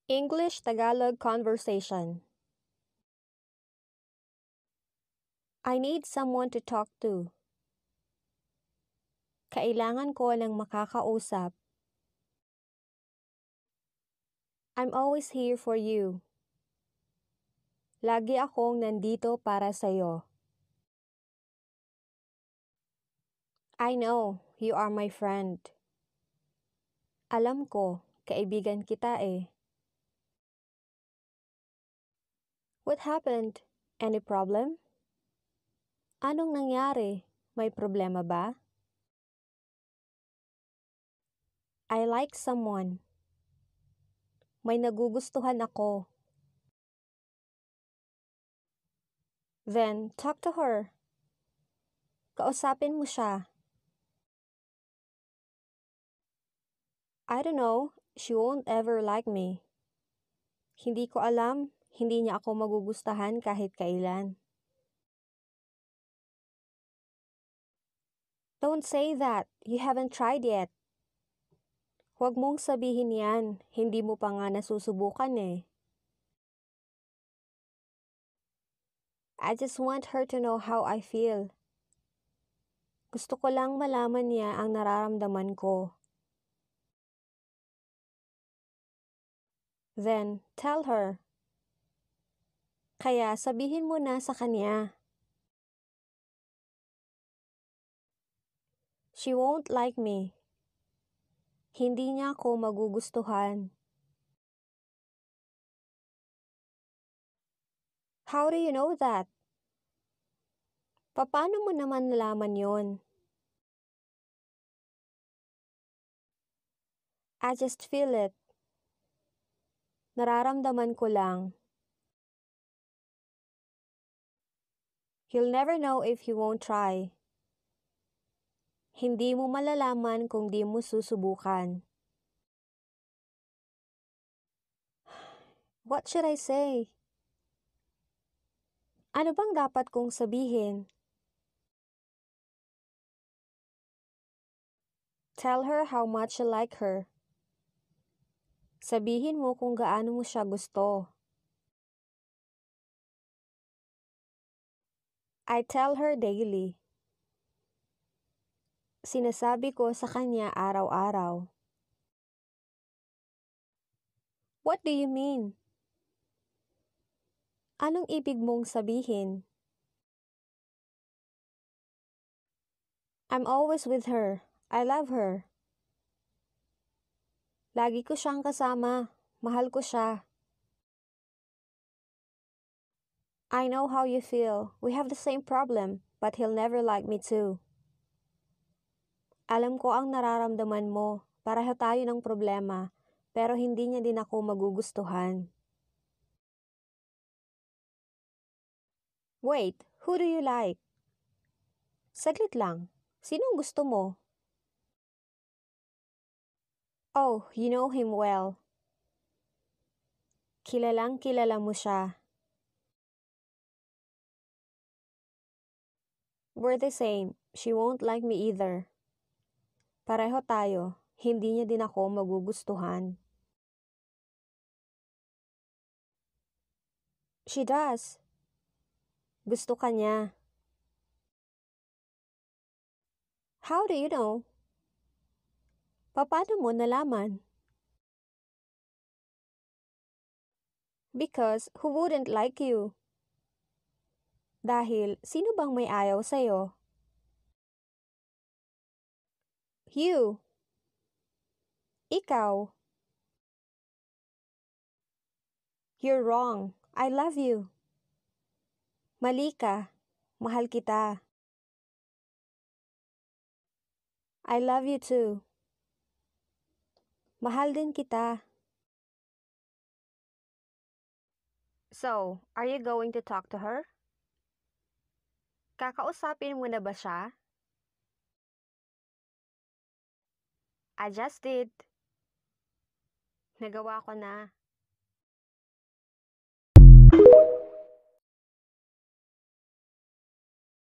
English-Tagalog conversation. I need someone to talk to. Kailangan ko ng makakausap. I'm always here for you. Lagi akong nandito para sa'yo. I know, you are my friend. Alam ko, kaibigan kita eh. What happened? Any problem? Anong nangyari? May problema ba? I like someone. May nagugustuhan ako. Then, talk to her. Kausapin mo siya. I don't know, she won't ever like me. Hindi ko alam, hindi niya ako magugustahan kahit kailan. Don't say that, you haven't tried yet. Huwag mong sabihin yan, hindi mo pa nga nasusubukan eh. I just want her to know how I feel. Gusto ko lang malaman niya ang nararamdaman ko. Then, tell her. Kaya sabihin mo na sa kanya. She won't like me. Hindi niya ako magugustuhan. How do you know that? Paano mo naman nalaman yon? I just feel it. Nararamdaman ko lang. You'll never know if you won't try. Hindi mo malalaman kung di mo susubukan. What should I say? Ano bang dapat kong sabihin? Tell her how much you like her. Sabihin mo kung gaano mo siya gusto. I tell her daily. Sinasabi ko sa kanya araw-araw. What do you mean? Anong ibig mong sabihin? I'm always with her. I love her. Lagi ko siyang kasama. Mahal ko siya. I know how you feel. We have the same problem, but he'll never like me too. Alam ko ang nararamdaman mo. Pareho tayo ng problema, pero hindi niya din ako magugustuhan. Wait, who do you like? Saglit lang. Sinong gusto mo? Oh, you know him well. Kilalang kilala mo siya. We're the same. She won't like me either. Pareho tayo. Hindi niya din ako magugustuhan. She does. Gusto ka niya. How do you know? Paano mo nalaman? Because who wouldn't like you? Dahil sino bang may ayaw sa'yo? You. Ikaw. You're wrong. I love you. Mali ka. Mahal kita. I love you too. Mahal din kita. So, are you going to talk to her? Kakausapin mo na ba siya? I just did. Nagawa ko na.